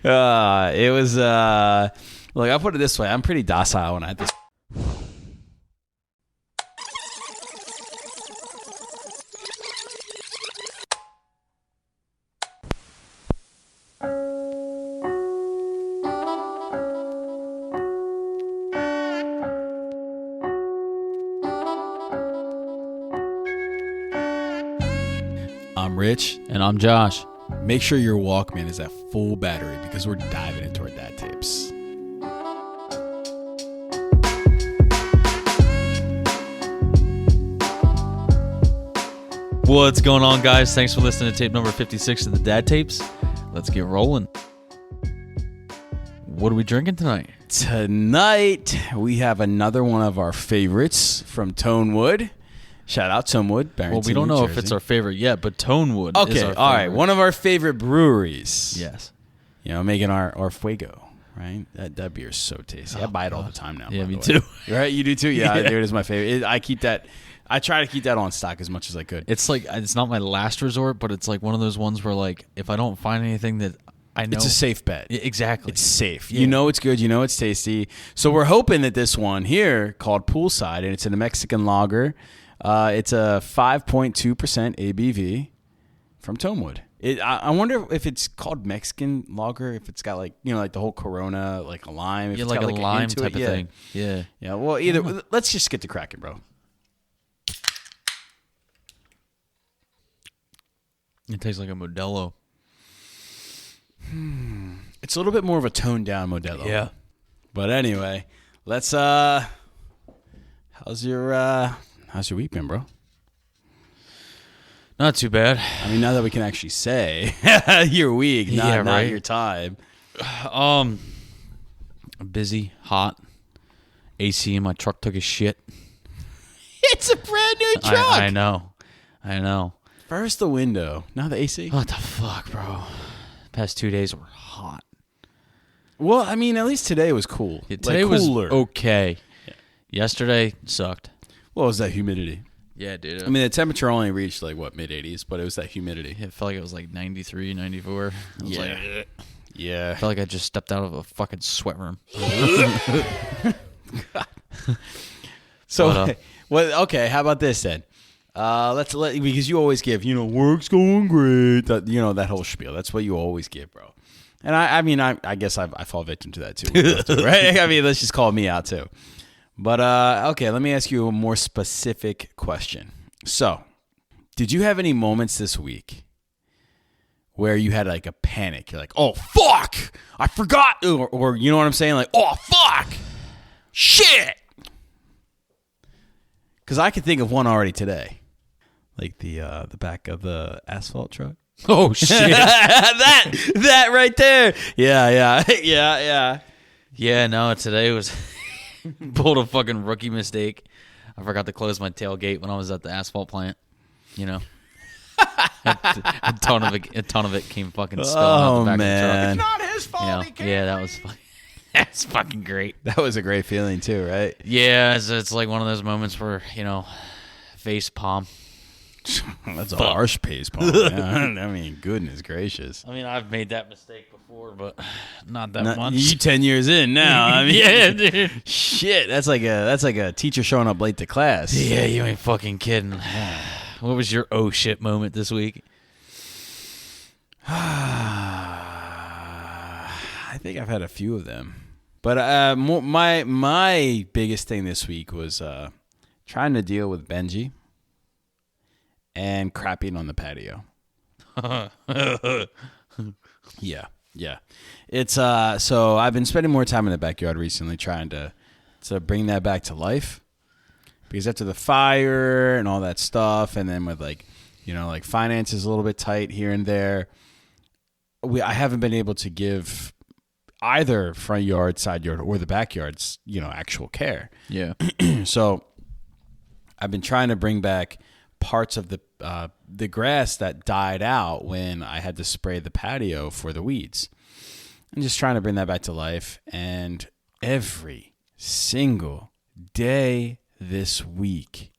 It was, look, I'll put it this way. I'm pretty docile when I had this. I'm Rich. And I'm Josh. Make sure your Walkman is at full battery because we're diving into our dad tapes. What's going on, guys? Thanks for listening to tape number 56 of the Dad Tapes. Let's get rolling. What are we drinking tonight? Tonight, we have another one of our favorites from Tonewood. Shout out Tonewood, Barrington, Well, we don't know New if it's Jersey. our favorite yet, but Tonewood is our Okay, favorite. all right. One of our favorite breweries. Yes. You know, making our Fuego, right? That beer is so tasty. I buy it all the time now. Yeah, by me the way. too. Right? You do too? Yeah, Yeah. dude, it is my favorite. I keep that. I try to keep that on stock as much as I could. It's like, it's not my last resort, but it's like one of those ones where, like, if I don't find anything that I know. It's a safe bet. Yeah, exactly. It's safe. Yeah. You know it's good. You know it's tasty. So we're hoping that this one here, called Poolside, and it's a Mexican lager. It's a 5.2% ABV from Tonewood. I wonder if it's called Mexican lager, if it's got like, you know, like the whole Corona, like a lime. If Yeah, it's like got a lime into type it. of thing. Yeah. Yeah, well, either. Let's just get to cracking, bro. It tastes like a Modelo. It's a little bit more of a toned down Modelo. Yeah. But anyway, let's how's your week been, bro? Not too bad. I mean, now that we can actually say your week, not right. your time. Busy, hot. AC in my truck took a shit. It's a brand new truck. I know. First the window, now the AC. What the fuck, bro? Past 2 days were hot. Well, I mean, at least today was cool. Yeah, today was cooler. okay. Yeah. Yesterday sucked. What was that humidity? Yeah, dude. I mean, the temperature only reached like what, mid-80s, but it was that humidity. It felt like it was like 93, 94. I was like, ugh. Yeah. I felt like I just stepped out of a fucking sweat room. So, well, okay. How about this then? Because you always give, work's going great. That whole spiel. That's what you always give, bro. And I guess I fall victim to that too, right? I mean, let's just call me out too. But okay, let me ask you a more specific question. So, did you have any moments this week where you had like a panic? You're like, oh fuck, I forgot, or you know what I'm saying? Like, oh fuck, shit. Because I could think of one already today. Like the back of the asphalt truck. Oh, shit. that right there. Yeah. Yeah, no, today was pulled a fucking rookie mistake. I forgot to close my tailgate when I was at the asphalt plant. A ton of it came fucking spilling out the back of the truck. It's not his fault. Yeah, that was that's fucking great. That was a great feeling too, right? Yeah, it's like one of those moments where, face palm. That's a harsh pace, Paul. Yeah, I mean, goodness gracious. I mean, I've made that mistake before, but not that much. You 10 years in now. I mean, yeah, dude. Shit, that's like a teacher showing up late to class. Yeah, you ain't fucking kidding. What was your oh shit moment this week? I think I've had a few of them, but my biggest thing this week was trying to deal with Benji and crapping on the patio. Yeah. It's so I've been spending more time in the backyard recently, trying to bring that back to life. Because after the fire and all that stuff, and then with like finances a little bit tight here and there, I haven't been able to give either front yard, side yard, or the backyards, actual care. Yeah. So I've been trying to bring back parts of the grass that died out when I had to spray the patio for the weeds. I'm just trying to bring that back to life. And every single day this week,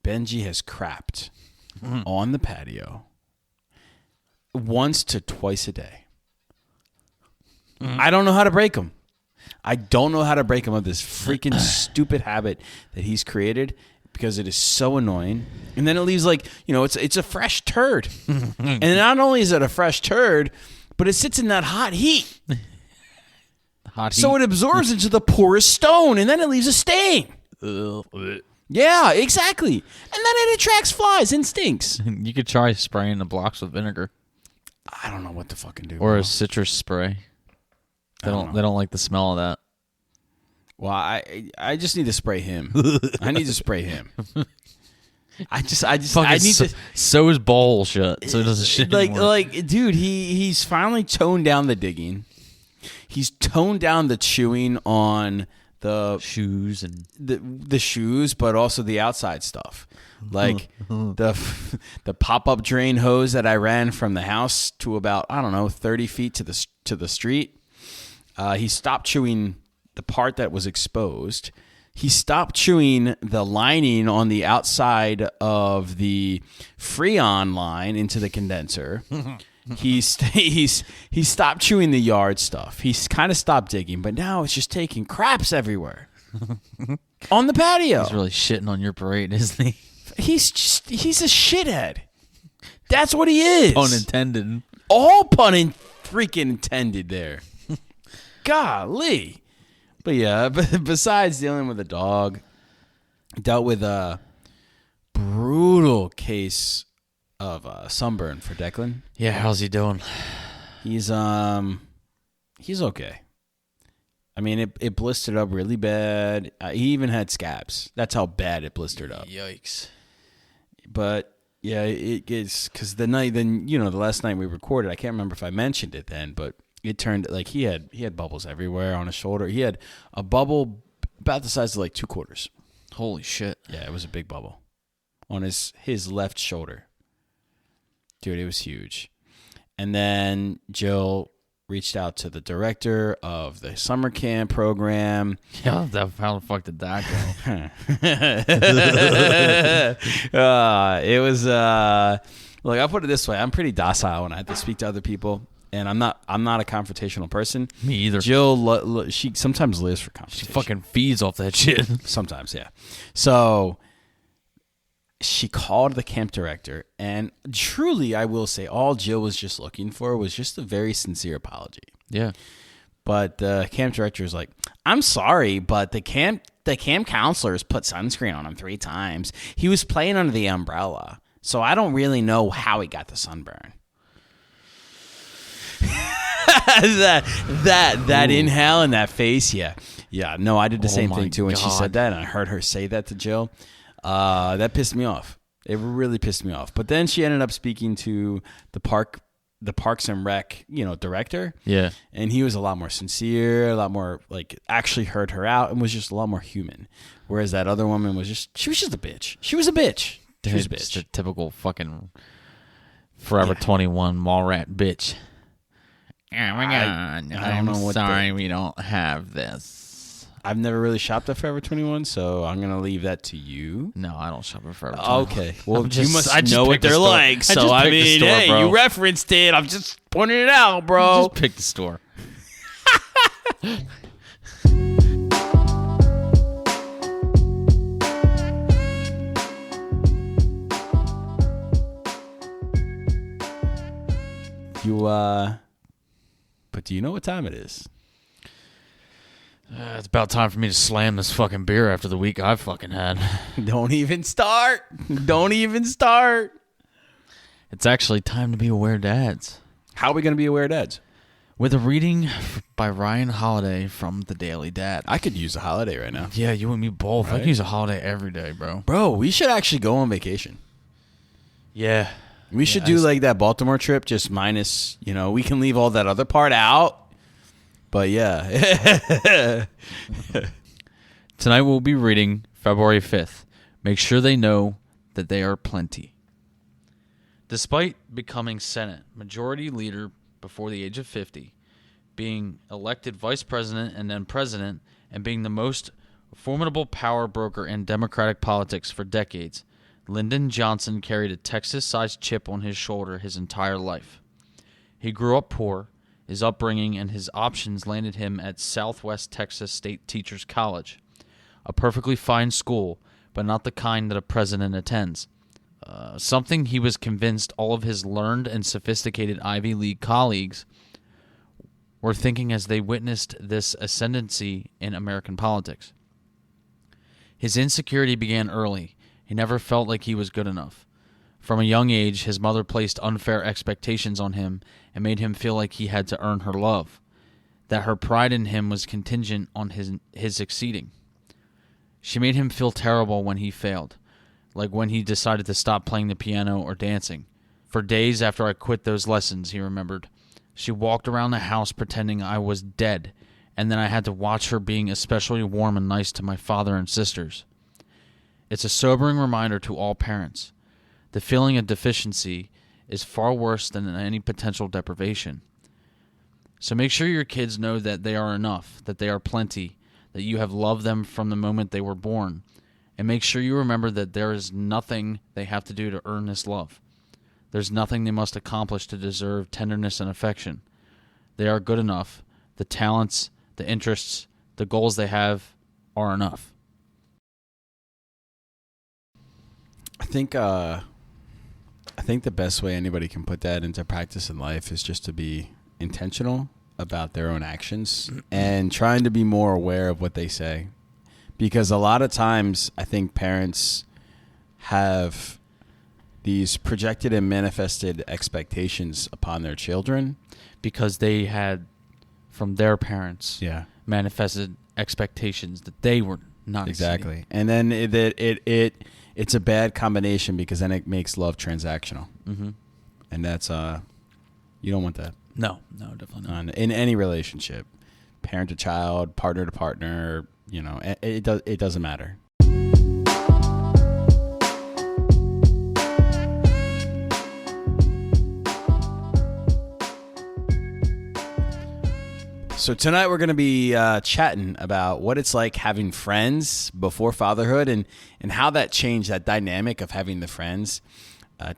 Benji has crapped on the patio once to twice a day. I don't know how to break them. I don't know how to break him of this freaking stupid habit that he's created because it is so annoying. And then it leaves it's a fresh turd. And not only is it a fresh turd, but it sits in that hot heat. So it absorbs into the porous stone and then it leaves a stain. Yeah, exactly. And then it attracts flies and stinks. You could try spraying the blocks with vinegar. I don't know what to fucking do. Or a citrus spray. They don't like the smell of that. Well, I just need to spray him. I need to spray him. I need to sew his ball shut so it doesn't shit anymore. Dude, he's finally toned down the digging. He's toned down the chewing on the shoes and the shoes, but also the outside stuff, like the pop-up drain hose that I ran from the house to about 30 feet to the street. He stopped chewing the part that was exposed. He stopped chewing the lining on the outside of the Freon line into the condenser. He stopped chewing the yard stuff. He's kind of stopped digging, but now it's just taking craps everywhere on the patio. He's really shitting on your parade, isn't he? He's a shithead. That's what he is. Pun intended. All pun freaking intended there. Golly. But yeah, besides dealing with a dog, dealt with a brutal case of sunburn for Declan. Yeah, how's he doing? He's okay. I mean, it blistered up really bad. He even had scabs. That's how bad it blistered up. Yikes. But yeah, it gets, because the last night we recorded, I can't remember if I mentioned it then, but it turned like he had bubbles everywhere on his shoulder. He had a bubble about the size of like 2 quarters. Holy shit. Yeah, it was a big bubble on his left shoulder. Dude, it was huge. And then Jill reached out to the director of the summer camp program. Yeah, how the fuck did that go? It was look, I'll put it this way. I'm pretty docile when I have to speak to other people. And I'm not a confrontational person. Me either. Jill, she sometimes lives for confrontation. She fucking feeds off that shit. Sometimes, yeah. So she called the camp director, and truly, I will say, all Jill was just looking for was just a very sincere apology. Yeah. But the camp director is like, I'm sorry, but the camp counselors put sunscreen on him 3 times. He was playing under the umbrella, so I don't really know how he got the sunburn. that inhale and that face, yeah. No, I did the same thing too when she said that, and I heard her say that to Jill. That pissed me off. It really pissed me off. But then she ended up speaking to the Parks and Rec, director. Yeah, and he was a lot more sincere, a lot more actually heard her out, and was just a lot more human. Whereas that other woman was just a bitch. She was a bitch. She was a bitch. The typical fucking Forever 21 mall rat bitch. Oh my god! I don't know what. Sorry, we don't have this. I've never really shopped at Forever 21, so I'm gonna leave that to you. No, I don't shop at Forever 21. Okay, well, you must know what they're like. So I mean, hey, you referenced it. I'm just pointing it out, bro. Just pick the store. But do you know what time it is? It's about time for me to slam this fucking beer after the week I've fucking had. Don't even start. Don't even start. It's actually time to be aware dads. How are we going to be aware dads? With a reading by Ryan Holiday from The Daily Dad. I could use a holiday right now. Yeah, you and me both. Right? I can use a holiday every day, bro. Bro, we should actually go on vacation. Yeah. We should do like that Baltimore trip, just minus, we can leave all that other part out. But yeah. Tonight we'll be reading February 5th. Make sure they know that they are plenty. Despite becoming Senate Majority Leader before the age of 50, being elected Vice President and then President, and being the most formidable power broker in Democratic politics for decades, Lyndon Johnson carried a Texas-sized chip on his shoulder his entire life. He grew up poor, his upbringing, and his options landed him at Southwest Texas State Teachers College, a perfectly fine school, but not the kind that a president attends. Something he was convinced all of his learned and sophisticated Ivy League colleagues were thinking as they witnessed this ascendancy in American politics. His insecurity began early. He never felt like he was good enough. From a young age, his mother placed unfair expectations on him and made him feel like he had to earn her love, that her pride in him was contingent on his succeeding. She made him feel terrible when he failed, like when he decided to stop playing the piano or dancing. For days after I quit those lessons, he remembered, she walked around the house pretending I was dead, and then I had to watch her being especially warm and nice to my father and sisters. It's a sobering reminder to all parents. The feeling of deficiency is far worse than any potential deprivation. So make sure your kids know that they are enough, that they are plenty, that you have loved them from the moment they were born, and make sure you remember that there is nothing they have to do to earn this love. There's nothing they must accomplish to deserve tenderness and affection. They are good enough. The talents, the interests, the goals they have are enough. I think the best way anybody can put that into practice in life is just to be intentional about their own actions and trying to be more aware of what they say. Because a lot of times I think parents have these projected and manifested expectations upon their children. Because they had, from their parents, manifested expectations that they were not exactly. And then it's a bad combination because then it makes love transactional. Mm-hmm. And that's, you don't want that. No, definitely not. In any relationship, parent to child, partner to partner, it doesn't matter. So tonight we're going to be chatting about what it's like having friends before fatherhood and how that changed, that dynamic of having the friends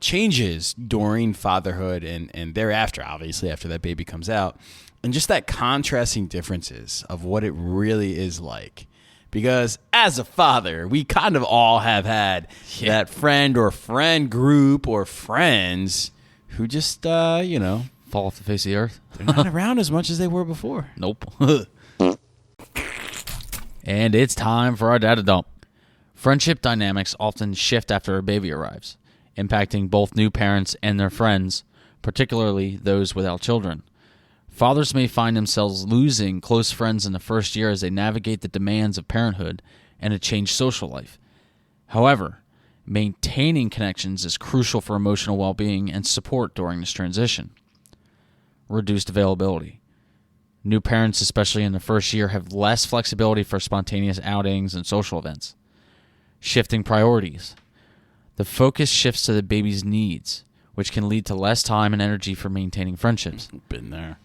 changes during fatherhood and thereafter, obviously, after that baby comes out. And just that contrasting differences of what it really is like. Because as a father, we kind of all have had that friend or friend group or friends who just, fall off the face of the earth. They're not around as much as they were before. Nope. And it's time for our data dump. Friendship dynamics often shift after a baby arrives, impacting both new parents and their friends, particularly those without children. Fathers may find themselves losing close friends in the first year as they navigate the demands of parenthood and a changed social life. However, maintaining connections is crucial for emotional well-being and support during this transition. Reduced availability. New parents, especially in the first year, have less flexibility for spontaneous outings and social events. Shifting priorities. The focus shifts to the baby's needs, which can lead to less time and energy for maintaining friendships. Been there.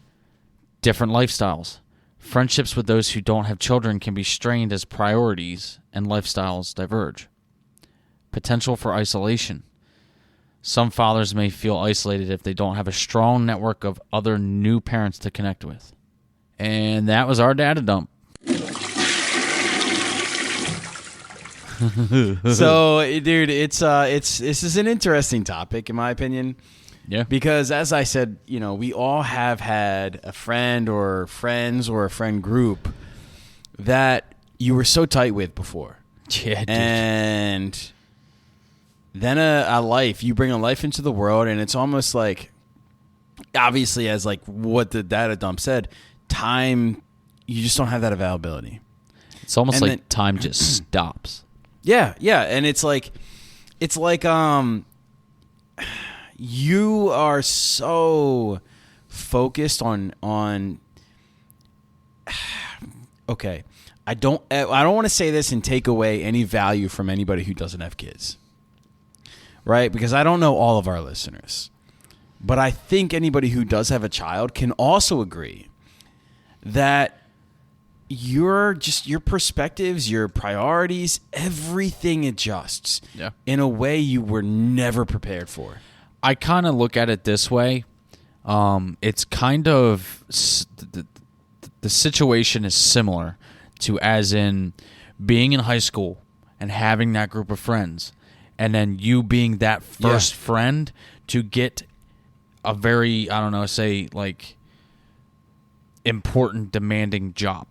Different lifestyles. Friendships with those who don't have children can be strained as priorities and lifestyles diverge. Potential for isolation. Some fathers may feel isolated if they don't have a strong network of other new parents to connect with. And that was our data dump. So, dude, this is an interesting topic in my opinion. Yeah. Because as I said, we all have had a friend or friends or a friend group that you were so tight with before. Yeah, dude. And then you bring a life into the world, and it's almost like, obviously, as like what the data dump said, time, you just don't have that availability. It's almost like time just stops. Yeah, and it's like you are so focused on okay, I don't want to say this and take away any value from anybody who doesn't have kids. Right? Because I don't know all of our listeners. But I think anybody who does have a child can also agree that your perspectives, your priorities, everything adjusts in a way you were never prepared for. I kind of look at it this way. It's kind of the situation is similar to as in being in high school and having that group of friends, and then you being that first friend to get a very, I don't know, say like important, demanding job.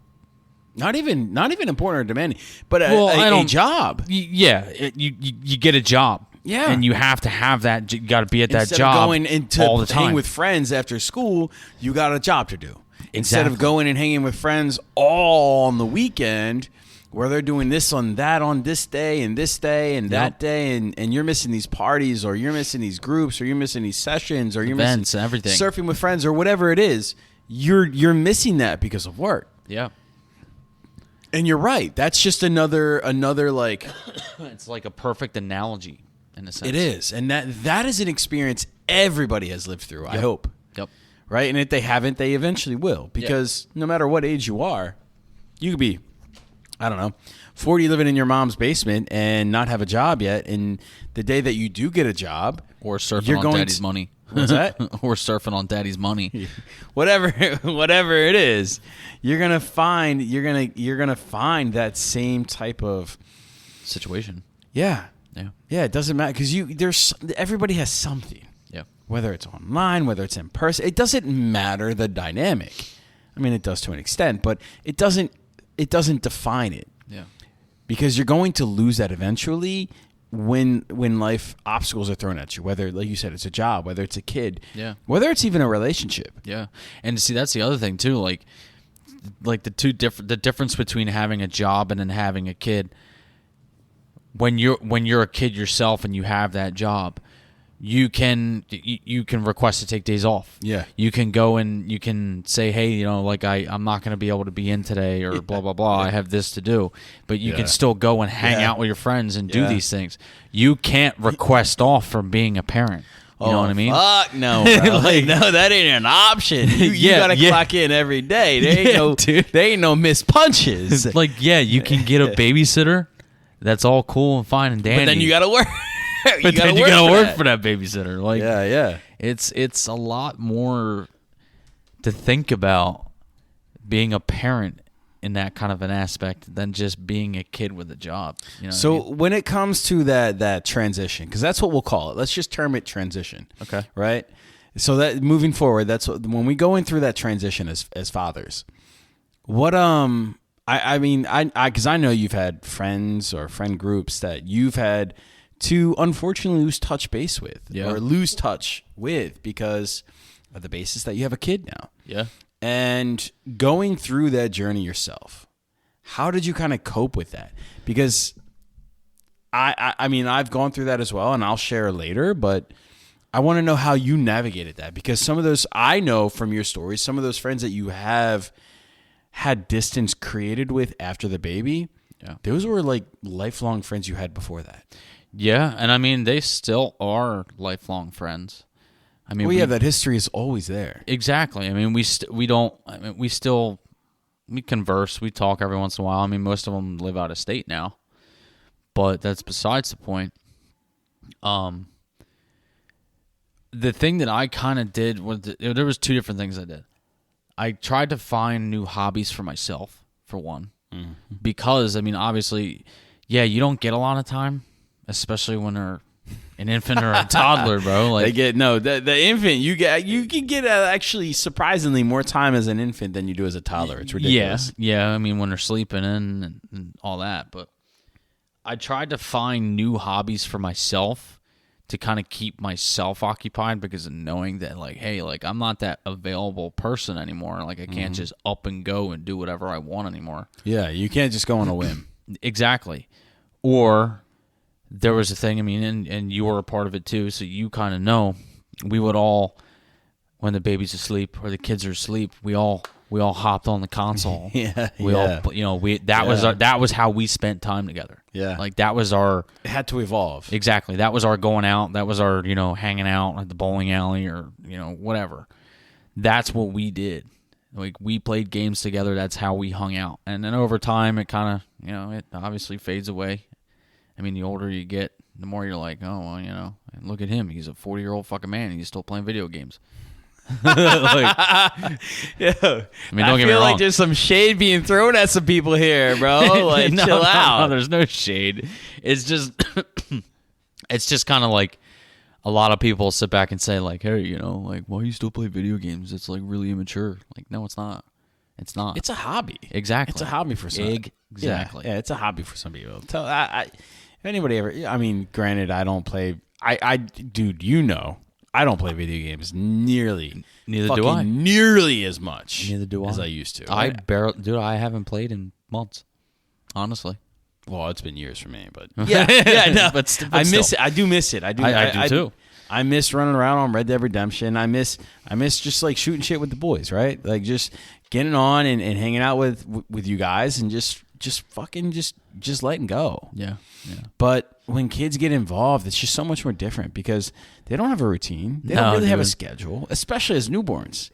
Not even important or demanding, but a job. You get a job. Yeah, and you have to have that. You got to be at that job of going into all the time. Hang with friends after school, you got a job to do. Instead of going and hanging with friends all on the weekend, where they're doing this on that on this day and that day, and you're missing these parties, or you're missing these groups, or you're missing these sessions, or you're events, missing everything, surfing with friends, or whatever it is. You're missing that because of work. Yeah. And you're right. That's just another like it's like a perfect analogy in a sense. It is. And that is an experience everybody has lived through, I hope. Yep. Right? And if they haven't, they eventually will. Because no matter what age you are, you could be, I don't know, 40 living in your mom's basement and not have a job yet. And the day that you do get a job, or surfing on daddy's money. What's that? Or surfing on daddy's money. Whatever it is, you're gonna find that same type of situation. Yeah. It doesn't matter because everybody has something. Yeah. Whether it's online, whether it's in person, it doesn't matter the dynamic. I mean, it does to an extent, but it doesn't define it. Yeah. Because you're going to lose that eventually. When life obstacles are thrown at you, whether, like you said, it's a job, whether it's a kid, whether it's even a relationship. Yeah. And see, that's the other thing too, like the difference between having a job and then having a kid. When you're a kid yourself and you have that job, you can request to take days off. Yeah. You can go and you can say, hey, like I'm not going to be able to be in today, or blah, blah, blah. I have this to do. But you can still go and hang out with your friends and do these things. You can't request off from being a parent. You know what I mean? Fuck no, bro. No, that ain't an option. You gotta clock in every day. There ain't no missed punches. You can get a babysitter. That's all cool and fine and dandy. But then you gotta work. But then you gotta work for that babysitter. Yeah. It's a lot more to think about being a parent in that kind of an aspect than just being a kid with a job. So when it comes to that transition, because that's what we'll call it. Let's just term it transition. Okay. Right. So that moving forward, that's what, when we go in through that transition as fathers. What I mean, because I know you've had friends or friend groups that you've had to unfortunately lose touch with because of the basis that you have a kid now. Yeah. And going through that journey yourself, how did you kind of cope with that? Because I mean, I've gone through that as well, and I'll share later, but I want to know how you navigated that, because some of those, I know from your stories, some of those friends that you have had distance created with after the baby, those were like lifelong friends you had before that. Yeah, and I mean, they still are lifelong friends. I mean, that history is always there. Exactly. I mean, we converse, we talk every once in a while. I mean, most of them live out of state now, but that's besides the point. The thing that I kind of did was there was two different things I did. I tried to find new hobbies for myself, for one, because I mean, obviously, you don't get a lot of time, especially when they're an infant or a toddler, bro. Like the infant you can get actually surprisingly more time as an infant than you do as a toddler. It's ridiculous. Yeah. I mean, when they're sleeping in and all that, but I tried to find new hobbies for myself to kind of keep myself occupied, because of knowing that, like, hey, like, I'm not that available person anymore. Like, I can't just up and go and do whatever I want anymore. Yeah, you can't just go on a whim. Exactly. Or there was a thing, I mean, and you were a part of it too, so you kind of know, we would all, when the baby's asleep or the kids are asleep, we all hopped on the console. That was how we spent time together. Yeah. Like, that was our... It had to evolve. Exactly. That was our going out. That was our, hanging out at the bowling alley or, whatever. That's what we did. Like, we played games together. That's how we hung out. And then over time, it kind of, it obviously fades away. I mean, the older you get, the more you're like, oh, well, look at him. He's a 40-year-old fucking man, and he's still playing video games. Yeah. I mean, don't get me feel wrong. like there's some shade being thrown at some people here, bro. Like, chill out. No, there's no shade. It's just, it's just kind of like a lot of people sit back and say like, hey, like, why you still play video games? It's like really immature. Like, no, it's not. It's not. It's a hobby. Exactly. It's a hobby for some. Exactly. Yeah, it's a hobby for some people. If anybody ever, I mean, granted, I don't play. Dude, I don't play video games nearly. Neither do I. Nearly as much. Neither do I. As I used to. I haven't played in months. Honestly. Well, it's been years for me, but yeah, no. but I miss it. I do miss it. I do too. I miss running around on Red Dead Redemption. I miss just like shooting shit with the boys, right? Like just getting on and hanging out with you guys and just fucking just letting go. Yeah. But when kids get involved, it's just so much more different because they don't have a routine. They don't really have a schedule, especially as newborns.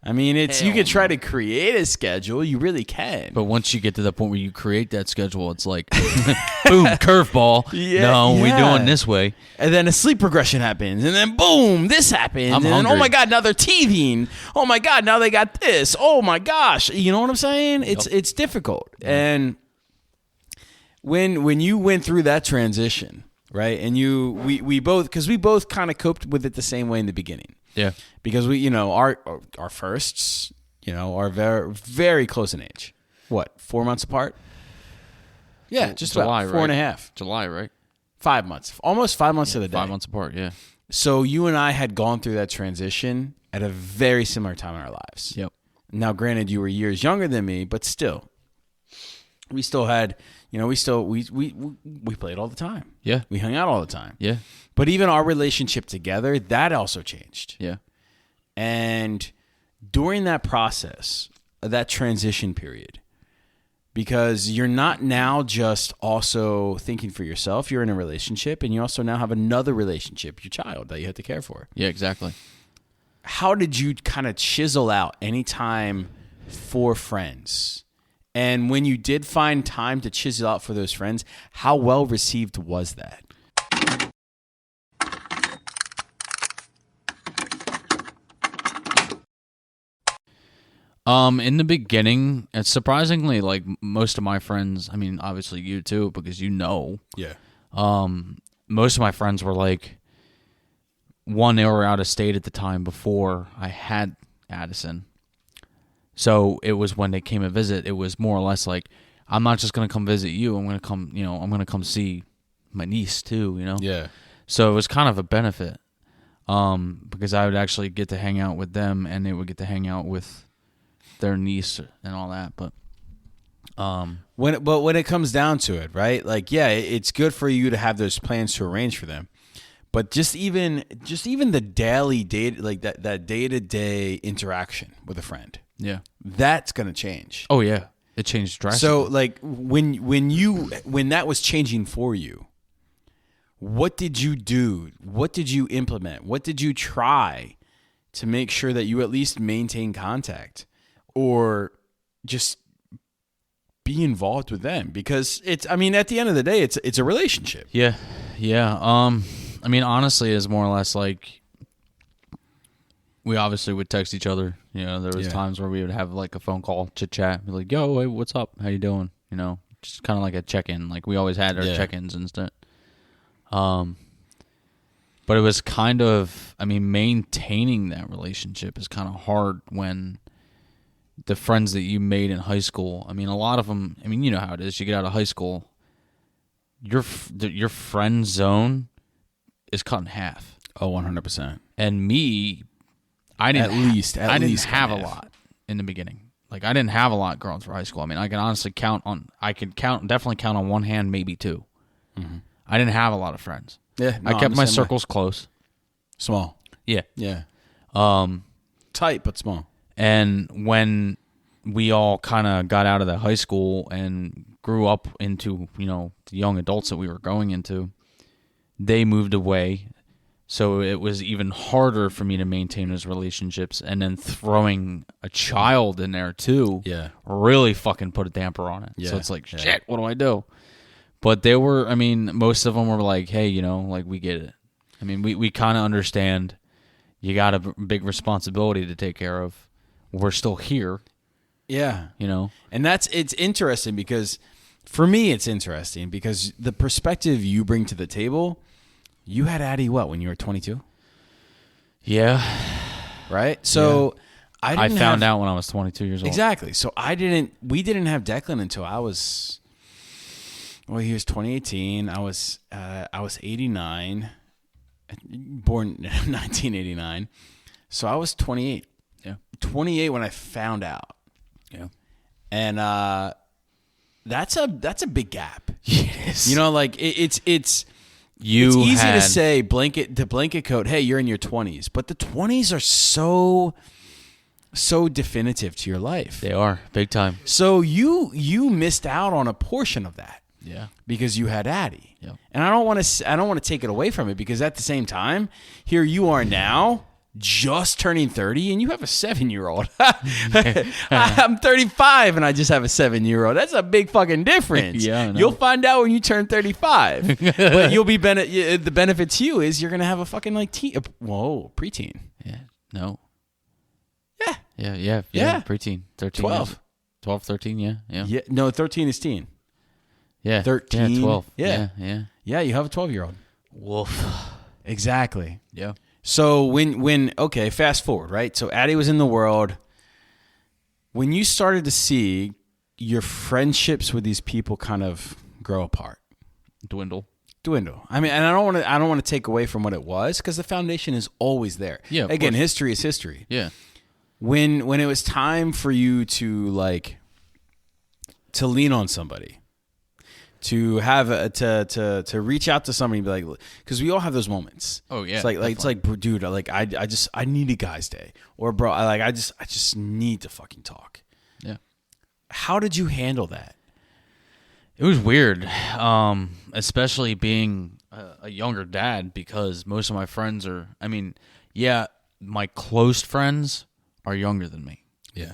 I mean, you could try to create a schedule. You really can. But once you get to the point where you create that schedule, it's like, boom, curveball. We're doing this way. And then a sleep regression happens. And then, boom, this happens. I'm and hungry. then, oh, my God, now they're teething. Oh, my God, now they got this. Oh, my gosh. You know what I'm saying? It's difficult. Yeah. And when you went through that transition, right, and we both kind of coped with it the same way in the beginning. Yeah, because we, our firsts, are very, very close in age. What, 4 months apart? Yeah, just July, about 4.5. July, right? 5 months, almost 5 months to the day. 5 months apart, yeah. So you and I had gone through that transition at a very similar time in our lives. Yep. Now, granted, you were years younger than me, but still, we still had, we played all the time. Yeah, we hung out all the time. Yeah. But even our relationship together, that also changed. Yeah. And during that process, that transition period, because you're not now just also thinking for yourself, you're in a relationship, and you also now have another relationship, your child, that you have to care for. Yeah, exactly. How did you kind of chisel out any time for friends? And when you did find time to chisel out for those friends, how well received was that? In the beginning, it's surprisingly like most of my friends, I mean, obviously you too, because Yeah. Most of my friends were like, they were out of state at the time before I had Addison. So it was when they came to visit, it was more or less like, I'm not just going to come visit you. I'm going to come, I'm going to come see my niece too, Yeah. So it was kind of a benefit, because I would actually get to hang out with them and they would get to hang out with their niece and all that. But when it comes down to it, right? Like, yeah, it's good for you to have those plans to arrange for them. But just even the daily date, like that day-to-day interaction with a friend. Yeah. That's going to change. Oh yeah. It changed drastically. So like when that was changing for you, what did you do? What did you implement? What did you try to make sure that you at least maintain contact or just be involved with them? Because at the end of the day, it's a relationship. Yeah. Yeah. I mean, honestly, it's more or less like we obviously would text each other. There was times where we would have like a phone call, chit chat, be like, "Yo, hey, what's up? How you doing?" Just kind of like a check in. Like we always had our check ins and stuff. But it was kind of, maintaining that relationship is kind of hard when the friends that you made in high school. A lot of them. You know how it is. You get out of high school, your friend zone is cut in half. Oh, 100%. And me, I didn't have a lot in the beginning. Like I didn't have a lot growing through high school. I can honestly definitely count on one hand, maybe two. Mm-hmm. I didn't have a lot of friends. Yeah, I kept my circles close. Small. Yeah. Yeah. Tight but small. And when we all kind of got out of the high school and grew up into, the young adults that we were going into, they moved away. So it was even harder for me to maintain those relationships. And then throwing a child in there too really fucking put a damper on it. Yeah. So it's like, shit, what do I do? But they were, most of them were like, hey, like we get it. We kind of understand, you got a big responsibility to take care of. We're still here, Yeah. you know. And it's interesting because for me, it's interesting because the perspective you bring to the table, you had Addie when you were 22? Yeah. Right? So I found out when I was 22 years old. Exactly. So we didn't have Declan until I was, he was 2018. I was 89, born 1989. So I was 28. Yeah. 28 when I found out. Yeah. And that's a big gap. Yes. You know, like it's easy to say blanket coat, hey, you're in your 20s, but the 20s are so definitive to your life. They are big time. So you missed out on a portion of that. Yeah. Because you had Addie. Yep. And I don't want to take it away from it because at the same time, here you are now just turning 30 and you have a 7-year-old. I'm 35 and I just have a 7-year-old. That's a big fucking difference. Yeah, I know. You'll find out when you turn 35. But you'll be the benefit to you is you're going to have a fucking preteen. Yeah. No. Yeah. Yeah. Preteen. 13. 12. 12, 13, yeah. Yeah. No, 13 is teen. Yeah. 13. Yeah, 12. Yeah. Yeah. You have a 12-year-old. Woof. Exactly. Yeah. So when fast forward, right? So Addie was in the world. When you started to see your friendships with these people kind of grow apart, Dwindle. I mean, and I don't want to take away from what it was because the foundation is always there. Yeah. Again, history is history. Yeah. When it was time for you to lean on somebody, to have to reach out to somebody and be like, because we all have those moments. Oh yeah, it's like dude, I need a guy's day, or bro, I just need to fucking talk. Yeah. How did you handle that? It was weird, especially being a younger dad because most of my friends are. I mean, yeah, my close friends are younger than me. Yeah.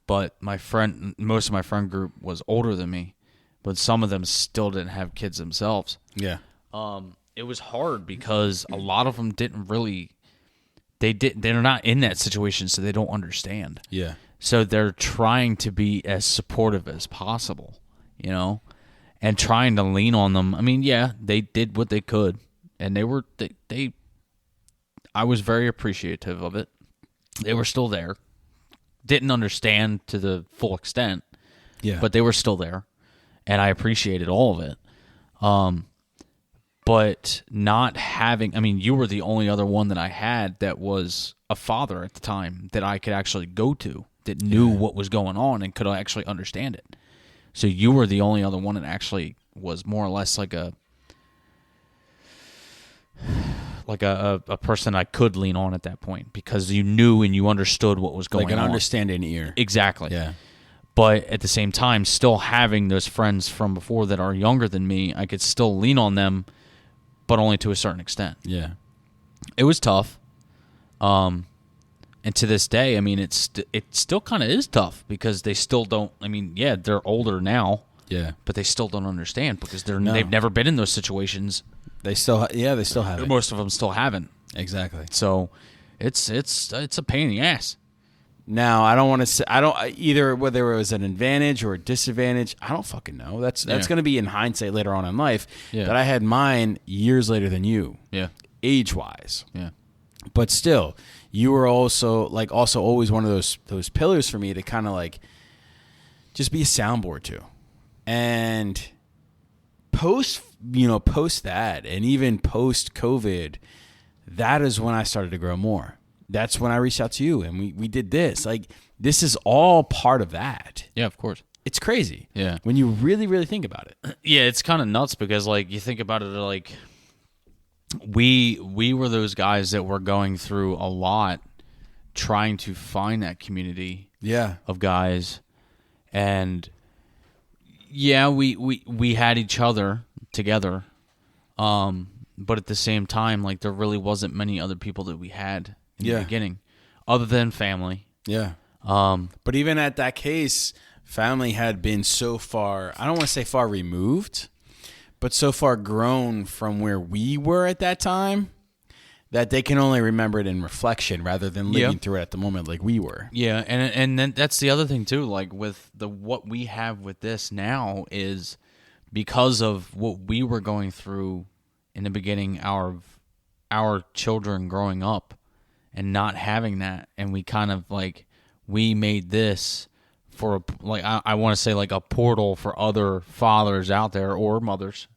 But most of my friend group was older than me. But some of them still didn't have kids themselves. Yeah. It was hard because a lot of them didn't really, they're not in that situation, so they don't understand. Yeah. So they're trying to be as supportive as possible, you know, and trying to lean on them. I mean, yeah, they did what they could, and I was very appreciative of it. They were still there. Didn't understand to the full extent. Yeah. But they were still there. And I appreciated all of it. But not having, I mean, you were the only other one that I had that was a father at the time that I could actually go to, that knew what was going on and could actually understand it. So you were the only other one that actually was more or less like a person I could lean on at that point because you knew and you understood what was going on. Like an understanding ear. Exactly. Yeah. But at the same time, still having those friends from before that are younger than me, I could still lean on them, but only to a certain extent. Yeah. It was tough. And to this day, I mean, it still kind of is tough because they still don't, I mean, yeah, they're older now. Yeah. But they still don't understand because they've never been in those situations. They still haven't. Most of them still haven't. Exactly. So it's a pain in the ass. Now, I don't want to say, either whether it was an advantage or a disadvantage, I don't fucking know. That's going to be in hindsight later on in life. Yeah. But I had mine years later than you. Yeah. Age-wise. Yeah. But still, you were also always one of those pillars for me to kind of like just be a soundboard to. And post that and even post COVID, that is when I started to grow more. That's when I reached out to you and we did this. Like, this is all part of that. Yeah, of course. It's crazy. Yeah. When you really, really think about it. Yeah, it's kind of nuts because, like, you think about it, like, we were those guys that were going through a lot trying to find that community of guys. And, yeah, we had each other together. But at the same time, like, there really wasn't many other people that we had in the beginning, other than family. Yeah. But even at that case, family had been so far, I don't want to say far removed, but so far grown from where we were at that time that they can only remember it in reflection rather than living through it at the moment like we were. Yeah, and then that's the other thing too. Like with what we have with this now is because of what we were going through in the beginning, our children growing up and not having that, and we kind of like we made this for I want to say like a portal for other fathers out there or mothers,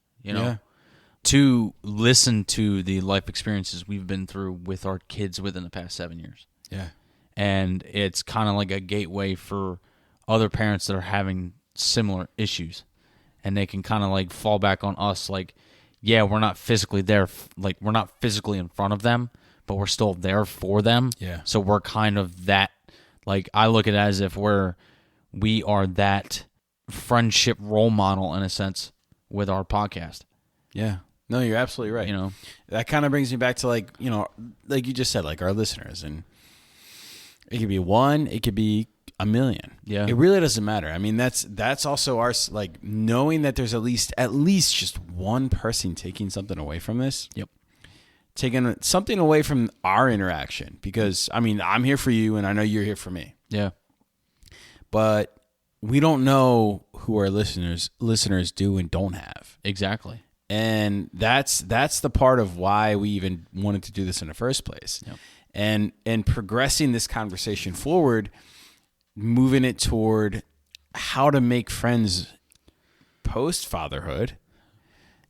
to listen to the life experiences we've been through with our kids within the past 7 years. Yeah. And it's kind of like a gateway for other parents that are having similar issues. And they can kind of like fall back on us like, yeah, we're not physically there, like we're not physically in front of them, but we're still there for them. Yeah. So we're kind of that, like I look at it as if we are that friendship role model in a sense with our podcast. Yeah. No, you're absolutely right. That kind of brings me back to like you just said, like our listeners, and it could be one, it could be a million. Yeah. It really doesn't matter. I mean, that's also our, like, knowing that there's at least just one person taking something away from this. Yep. Taking something away from our interaction, because I mean, I'm here for you and I know you're here for me. Yeah. But we don't know who our listeners do and don't have. Exactly. And that's the part of why we even wanted to do this in the first place. Yep. And progressing this conversation forward, moving it toward how to make friends post fatherhood.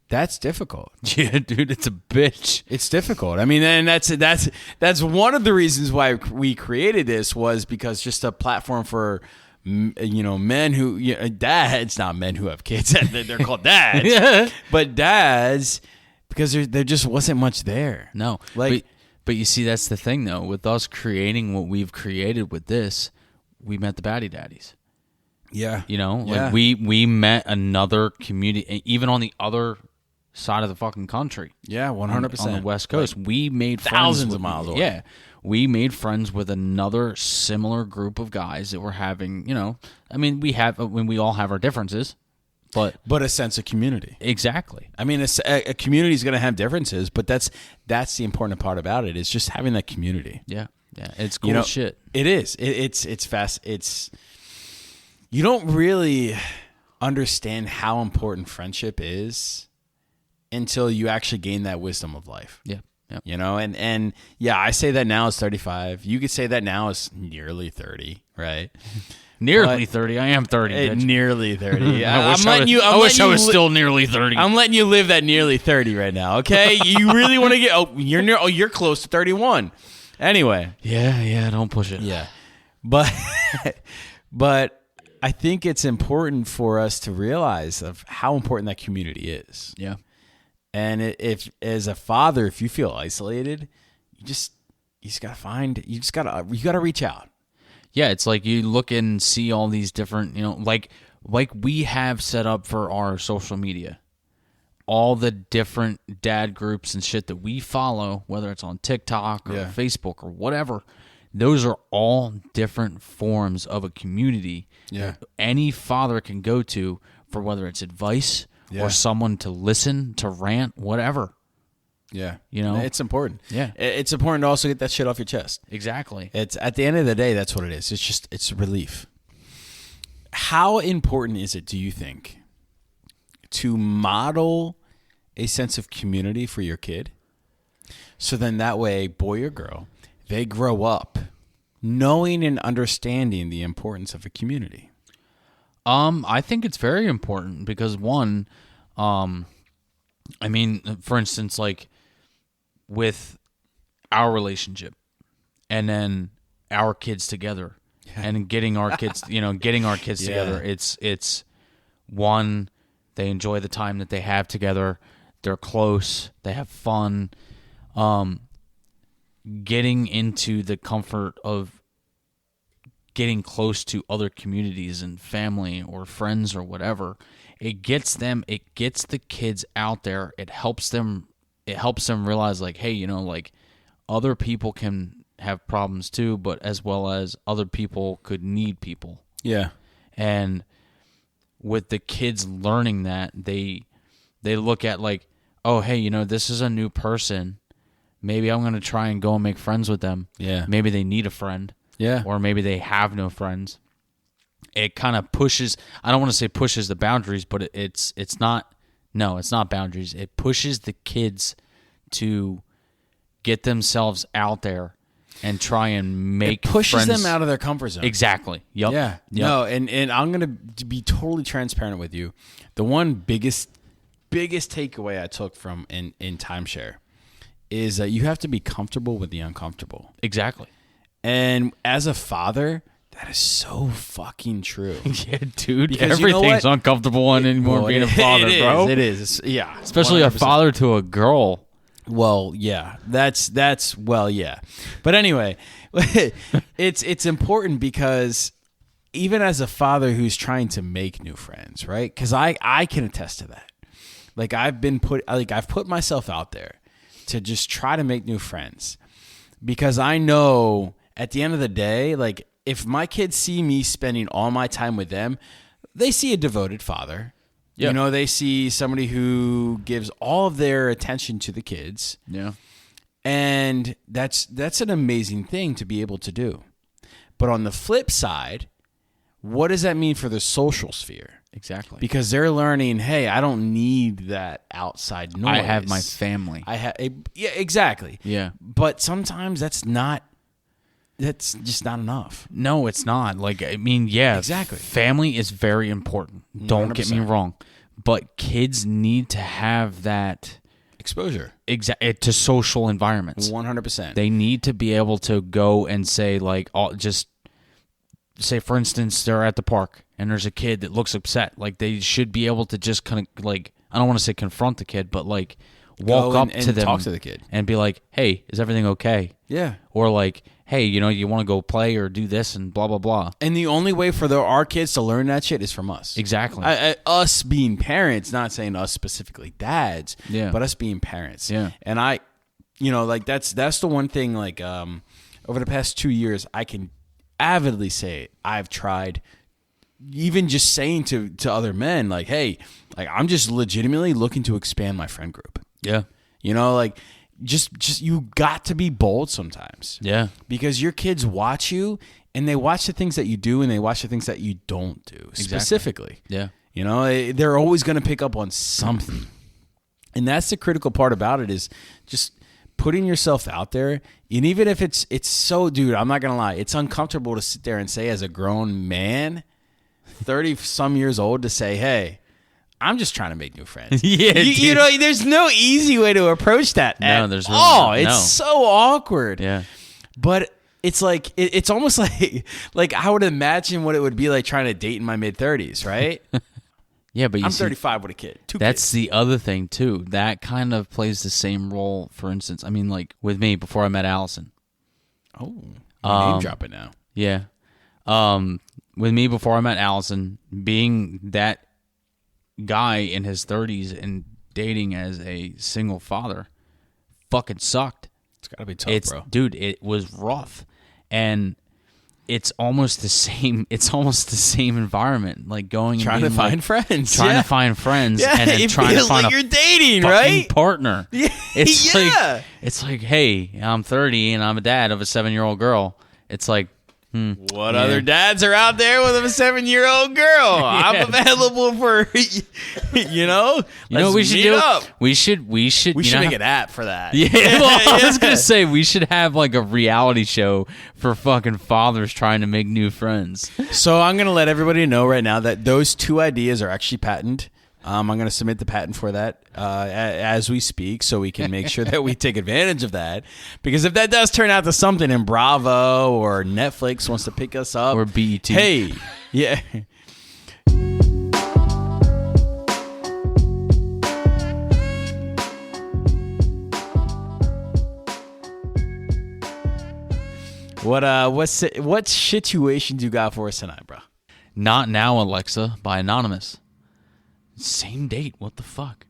That's difficult. Yeah, dude, it's a bitch. It's difficult. I mean, and that's one of the reasons why we created this, was because just a platform for men who dads, not men who have kids. They're called dads. Yeah. But dads, because there just wasn't much there. No. Like, but you see, that's the thing though. With us creating what we've created with this, we met the baddie daddies. yeah. Like we met another community, even on the other side of the fucking country. Yeah, 100%. On the West Coast. Like, we made thousands of miles away. Yeah. We made friends with another similar group of guys that were having, I mean, we all have our differences, but a sense of community. Exactly. I mean, a community is going to have differences, but that's the important part about it, is just having that community. Yeah. Yeah. It's cool shit. It is. It's fast. You don't really understand how important friendship is until you actually gain that wisdom of life. Yeah. Yep. And yeah, I say that now as 35. You could say that now as nearly 30, right? Nearly 30. I am 30. Bitch. Nearly 30. I wish I was still nearly 30. I'm letting you live that nearly 30 right now, okay? You really want to get you're close to 31. Anyway. Yeah, don't push it. Yeah. But I think it's important for us to realize of how important that community is. Yeah. And if as a father, if you feel isolated, you gotta reach out. Yeah, it's like you look and see all these different, like we have set up for our social media, all the different dad groups and shit that we follow, whether it's on TikTok or Facebook or whatever. Those are all different forms of a community that any father can go to for whether it's advice or someone to listen, to rant, whatever. Yeah. It's important. Yeah. It's important to also get that shit off your chest. Exactly. It's at the end of the day, that's what it is. It's relief. How important is it, do you think, to model a sense of community for your kid? So then that way, boy or girl, they grow up knowing and understanding the importance of a community. I think it's very important because one, I mean, for instance, like with our relationship and then our kids together and getting our kids, together, it's one, they enjoy the time that they have together. They're close. They have fun. Getting into the comfort of getting close to other communities and family or friends or whatever, it gets the kids out there. It helps them realize like, hey, like other people can have problems too, but as well as other people could need people. Yeah. And with the kids learning that, they look at like, oh, hey, this is a new person maybe I'm going to try and go and make friends with them. Yeah. Maybe they need a friend. Yeah. Or maybe they have no friends. It kind of pushes, I don't want to say pushes the boundaries, but it's not boundaries. It pushes the kids to get themselves out there and try and make it pushes friends. them out of their comfort zone. Exactly. Yep. Yeah. Yep. No, and I'm going to be totally transparent with you. The one biggest takeaway I took from in timeshare is that you have to be comfortable with the uncomfortable. Exactly. And as a father, that is so fucking true. Yeah, dude. Because everything's uncomfortable anymore being a father, bro. It is. Yeah. Especially 100%. A father to a girl. Well, yeah. That's yeah. But anyway, it's important because even as a father who's trying to make new friends, right? Because I can attest to that. Like I've put myself out there to just try to make new friends because I know at the end of the day, like if my kids see me spending all my time with them, they see a devoted father. Yep. You know, they see somebody who gives all of their attention to the kids. Yeah. And that's an amazing thing to be able to do. But on the flip side, what does that mean for the social sphere? Exactly. Because they're learning, hey, I don't need that outside noise. I have my family. Yeah, exactly. Yeah. But sometimes that's just not enough. No, it's not. Like, I mean, yeah. Exactly. Family is very important. Don't 100%. Get me wrong. But kids need to have that exposure to social environments. 100%. They need to be able to go and say, like, just say, for instance, they're at the park and there's a kid that looks upset. Like, they should be able to just kind of, like, I don't want to say confront the kid, but, like, walk up to them. Talk to the kid. And be like, hey, is everything okay? Yeah. Or, like, hey, you know, you want to go play or do this and blah, blah, blah. And the only way for our kids to learn that shit is from us. Exactly. Us being parents, not saying us specifically dads, yeah. but us being parents. Yeah. And like, that's the one thing, like, over the past 2 years, I can avidly say I've tried even just saying to other men, like, hey, like, I'm just legitimately looking to expand my friend group. Yeah. You know, like, just you got to be bold sometimes. Yeah. Because your kids watch you and they watch the things that you do and they watch the things that you don't do specifically. Yeah. You know, they're always going to pick up on something. And that's the critical part about it is just putting yourself out there. And even if it's so, dude, I'm not going to lie. It's uncomfortable to sit there and say as a grown man, 30 some years old, to say, hey, I'm just trying to make new friends. Yeah, you know, there's no easy way to approach that. No, there's really not. It's so awkward. Yeah, but it's like it's almost like I would imagine what it would be like trying to date in my mid-30s, right? Yeah, but I'm 35 with a kid. That's kids. The other thing too. That kind of plays the same role. For instance, I mean, like with me before I met Allison. Oh, name drop it now. Yeah, with me before I met Allison, being that guy in his 30s and dating as a single father fucking sucked. It's gotta be tough, bro. Dude, it was rough. And it's almost the same environment, like going trying and to find friends. Trying to find friends and then trying to find like you're dating, right? Partner. Yeah. It's like, hey, I'm 30 and I'm a dad of a 7-year-old girl. It's like, what other dads are out there with a 7-year-old girl? Yeah. I'm available for, you know. We should do. Up. We should make an app for that. Yeah, well, I was gonna say we should have like a reality show for fucking fathers trying to make new friends. So I'm gonna let everybody know right now that those 2 ideas are actually patented. I'm going to submit the patent for that as we speak so we can make sure that we take advantage of that. Because if that does turn out to something and Bravo or Netflix wants to pick us up. Or BET. Hey, yeah. What situations you got for us tonight, bro? Not Now, Alexa by Anonymous. Same date. What the fuck?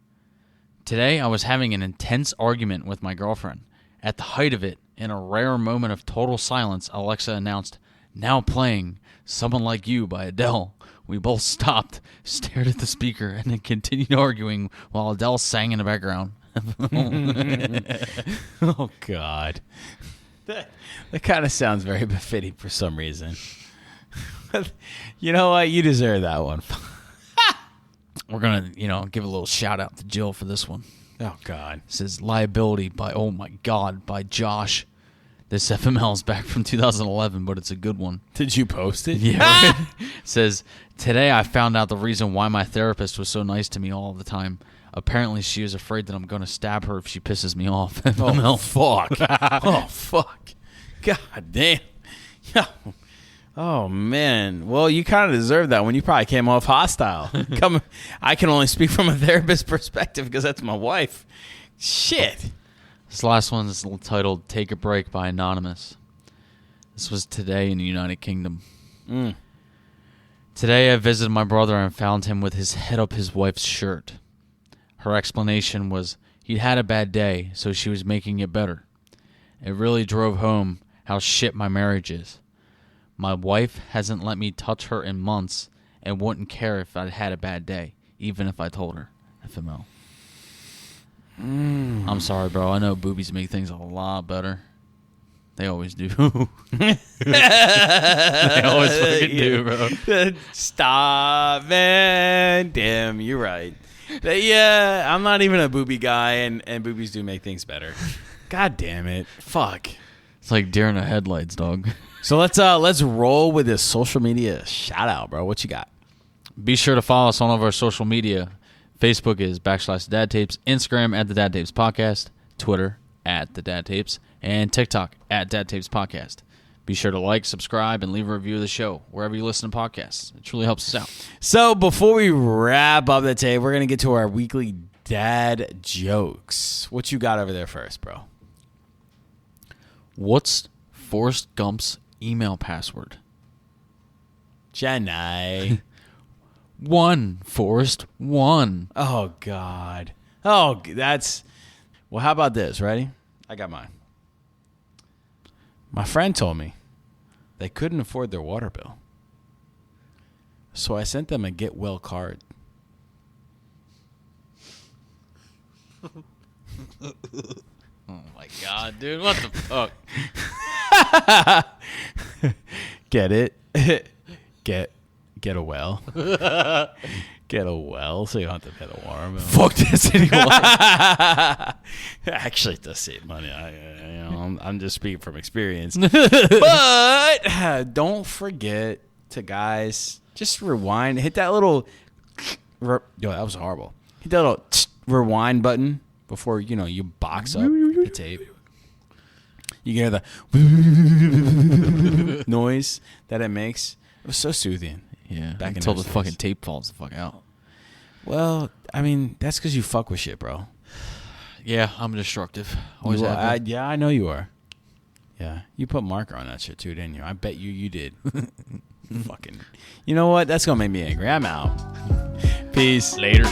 Today, I was having an intense argument with my girlfriend. At the height of it, in a rare moment of total silence, Alexa announced, "Now playing Someone Like You by Adele." We both stopped, stared at the speaker, and then continued arguing while Adele sang in the background. Oh God, that kind of sounds very befitting for some reason. You know what? You deserve that one. We're gonna, give a little shout out to Jill for this one. Oh God, This is Liability by by Josh. This FML is back from 2011, but it's a good one. did you post it? Yeah. It says, today I found out the reason why my therapist was so nice to me all the time. Apparently she was afraid that I'm going to stab her if she pisses me off. Oh, fuck. Oh, fuck. God damn. Yeah. Oh, man. Well, you kind of deserve that one. You probably came off hostile. I can only speak from a therapist perspective because that's my wife. Shit. This last one is titled Take a Break by Anonymous. This was today in the United Kingdom. Today I visited my brother and found him with his head up his wife's shirt. Her explanation was he'd had a bad day, so she was making it better. It really drove home how shit my marriage is. My wife hasn't let me touch her in months and wouldn't care if I'd had a bad day, even if I told her. FML. I'm sorry, bro. I know boobies make things a lot better. They always do. They always fucking do, bro. Stop, man. Damn, you're right. Yeah, I'm not even a booby guy, and boobies do make things better. God damn it. Fuck. It's like deer in the headlights, dog. So let's roll with this social media shout out, bro. What you got? Be sure to follow us on all of our social media. Facebook is /DadTapes, Instagram at the Dad Tapes Podcast, Twitter at the Dad Tapes, and TikTok at Dad Tapes Podcast. Be sure to like, subscribe, and leave a review of the show wherever you listen to podcasts. It truly helps us out. So before we wrap up the tape, we're gonna get to our weekly dad jokes. What you got over there first, bro? What's Forrest Gump's email password? Jenny. One, Forrest, one. Oh, God. Oh, that's... Well, how about this? Ready? I got mine. My friend told me they couldn't afford their water bill. So I sent them a get well card. Oh, my God, dude. What the fuck? Get it? Get a well. Get a well so you don't have to pay the water bill. Fuck this anymore. Actually, it does save money. I'm just speaking from experience. But don't forget to, guys, just rewind. Hit that little... Yo, that was horrible. Hit that little rewind button before, you box up the tape. You can hear the noise that it makes. It was so soothing. Yeah, Back until in the those fucking days. tape falls the fuck out. Well, I mean, that's because you fuck with shit, bro. Yeah, I'm destructive. Always You are- have been. yeah, I know you are. Yeah, you put marker on that shit too, didn't you? I bet you did. Fucking. You know what? That's gonna make me angry. I'm out. Peace. Later.